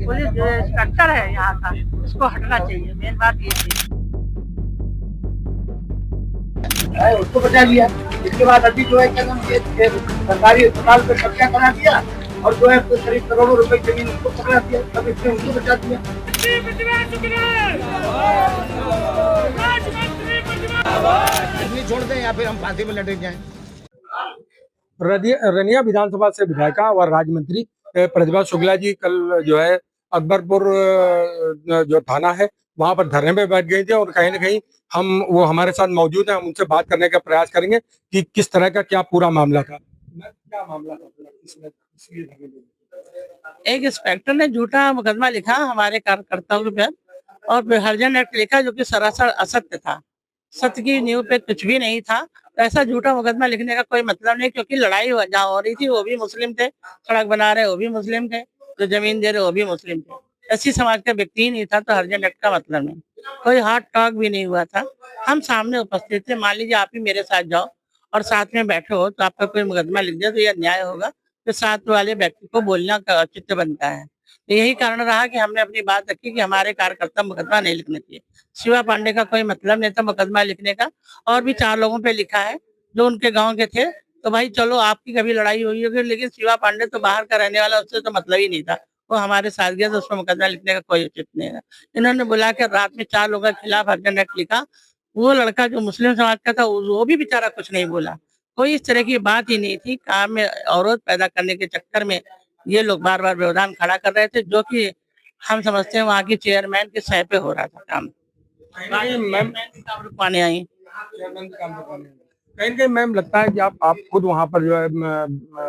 Police जो inspector है यहाँ का, उसको हटना चाहिए। मेन बात ये थी। उसको बचा लिया। इसके बाद अभी जो है क्या नाम ये सरकारी अस्पताल पे कब्जा करा दिया और जो है करीब करोड़ों रुपए जमीन उसको पकड़ा दिया। तब इसने उनको बचा दिया। छोड़ दें या फिर हम फांसी में लटक जाएं। रनिया विधानसभा से विधायिका और राज्य मंत्री प्रतिभा शुक्ला जी कल जो है अकबरपुर जो थाना है वहां पर धरने पे बैठ गए थे और कहीं ना कहीं वो हमारे साथ मौजूद है। हम उनसे बात करने का प्रयास करेंगे कि किस तरह का क्या पूरा मामला था। क्या मामला था? एक इंस्पेक्टर ने झूठा मुकदमा लिखा हमारे कार्यकर्ताओं पे और हरिजन एक्ट लिखा, जो कि सरासर असत्य था। सत्य की नींव पे कुछ भी नहीं था। तो ऐसा झूठा मुकदमा लिखने का कोई मतलब नहीं, क्योंकि लड़ाई जहाँ हो रही थी वो भी मुस्लिम थे, सड़क बना रहे वो भी मुस्लिम थे, जो जमीन दे रहे वो भी मुस्लिम थे। ऐसी समाज का व्यक्ति ही नहीं था, तो हरिजन एक्ट का मतलब नहीं। कोई हार्ट टॉक भी नहीं हुआ था। हम सामने उपस्थित थे। मान लीजिए आप ही मेरे साथ जाओ और साथ में बैठे हो तो आपका कोई मुकदमा लिख दिया तो यह न्याय होगा। तो साथ वाले व्यक्ति को बोलना का औचित्य बनता है। तो यही कारण रहा कि हमने अपनी बात रखी कि हमारे कार्यकर्ता मुकदमा नहीं लिखने चाहिए। शिवा पांडे का कोई मतलब नहीं था मुकदमा लिखने का। और भी 4 लोगों पे लिखा है जो उनके गांव के थे। तो भाई चलो आपकी कभी लड़ाई हुई होगी, लेकिन शिवा पांडे तो बाहर का रहने वाला, उससे तो मतलब ही नहीं था। वो हमारे साथ गया तो उसमें मुकदमा लिखने का कोई उचित नहीं है। इन्होंने बुला कर रात में 4 लोगों के खिलाफ हरिजन एक्ट लिखा। वो लड़का जो मुस्लिम समाज का था वो भी बेचारा कुछ नहीं बोला। कोई इस तरह की बात ही नहीं थी। काम में अवरोध पैदा करने के चक्कर में ये लोग बार बार व्यवधान खड़ा कर रहे थे, जो कि हम समझते हैं वहाँ की चेयरमैन के सह पे हो रहा था काम। मैम पाने आई कहीं ना कहीं मैम लगता है कि आप खुद वहां पर जो है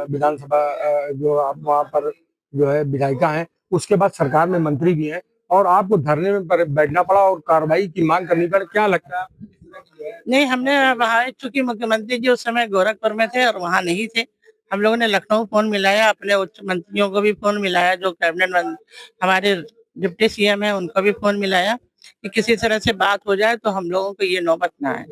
विधानसभा जो आप वहां पर जो है विधायिका हैं, उसके बाद सरकार में मंत्री भी हैं और आपको धरने में बैठना पड़ा और कार्रवाई की मांग करनी पड़ी। क्या लगता है? नहीं, हमने वहाँ, चूंकि मुख्यमंत्री जी उस समय गोरखपुर में थे और वहाँ नहीं थे। हम लोगों ने लखनऊ फोन मिलाया, अपने उच्च मंत्रियों को भी फोन मिलाया, जो कैबिनेट हमारे डिप्टी सीएम है उनको भी फोन मिलाया कि किसी तरह से बात हो जाए तो हम लोगों को ये नौबत ना आए।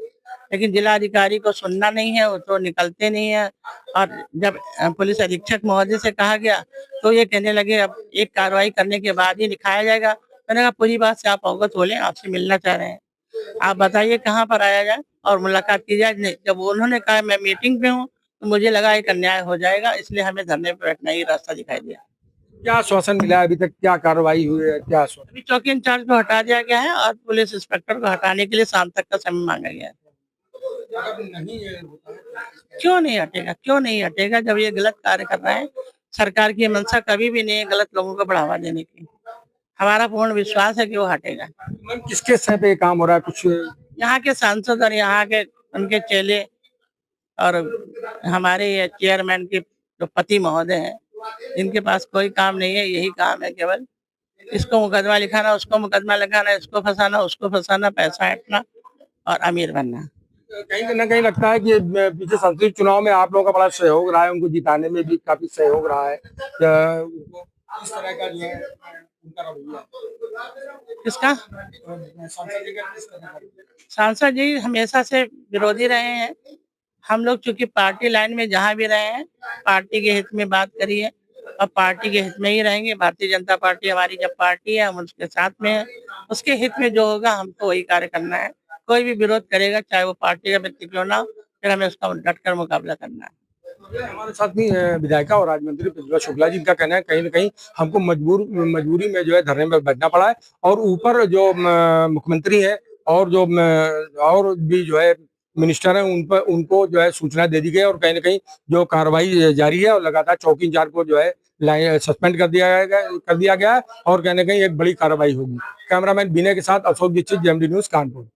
लेकिन जिलाधिकारी को सुनना नहीं है, वो तो निकलते नहीं है। और जब पुलिस अधीक्षक महोदय से कहा गया तो ये कहने लगे अब एक कार्रवाई करने के बाद ही दिखाया जाएगा। मैंने कहा पूरी बात से आप अवगत हो लें, आपसे मिलना चाह रहे हैं, आप बताइए कहाँ पर आया जाए और मुलाकात की जाए। नहीं, जब उन्होंने कहा मैं मीटिंग पे हूँ तो मुझे लगा एक अन्याय हो जाएगा, इसलिए हमें धरने पे बैठना ही रास्ता दिखाई दिया। क्या आश्वासन मिला है अभी तक? क्या कार्रवाई हुई है? क्या आश्वासन? अभी चौकी इंचार्ज को हटा दिया गया है और पुलिस इंस्पेक्टर को हटाने के लिए शाम तक का समय मांगा गया है। क्यों नहीं हटेगा? क्यों नहीं हटेगा? जब ये गलत कार्य कर रहे हैं। सरकार की मंशा कभी भी नहीं है गलत लोगों को बढ़ावा देने की। हमारा पूर्ण विश्वास है कि वो हटेगा। मैम किसके सह पे ये काम हो रहा है? कुछ यहाँ के सांसद और यहाँ के उनके चेले और हमारे ये चेयरमैन के जो पति महोदय हैं, इनके पास कोई काम नहीं है। यही काम है केवल, इसको मुकदमा लिखाना, उसको मुकदमा लगाना, इसको फंसाना, उसको फंसाना, पैसा ऐंठना और अमीर बनना। कहीं ना कहीं लगता है कि पीछे संसदीय चुनाव में आप लोगों का बड़ा सहयोग रहा है, उनको जिताने में भी काफी सहयोग रहा है। इस तरह का जो है उनका रवैया किसका? सांसद जी हमेशा से विरोधी रहे हैं। हम लोग चूंकि पार्टी लाइन में जहाँ भी रहे हैं, पार्टी के हित में बात करी है और पार्टी के हित में ही रहेंगे। भारतीय जनता पार्टी हमारी जब पार्टी है, हम उसके साथ में है। उसके हित में जो होगा हमको वही कार्य करना है। कोई भी विरोध करेगा, चाहे वो पार्टी का व्यक्ति क्यों ना हो, फिर हमें उसका डट कर मुकाबला करना है। हमारे साथ में विधायिका और राज्य मंत्री प्रतिभा शुक्ला जी का कहना है कहीं ना कहीं हमको मजबूरी में जो है धरने में बैठना पड़ा है और ऊपर जो मुख्यमंत्री है और जो और भी जो है मिनिस्टर है उन पर उनको जो है सूचना दे दी गई और कहीं ना कहीं जो कार्रवाई जारी है और लगातार चौकी इंचार्ज को जो है सस्पेंड कर दिया गया है और कहीं ना कहीं एक बड़ी कार्रवाई होगी। कैमरामैन बिना के साथ अशोक दीक्षित, जेएमडी न्यूज, कानपुर।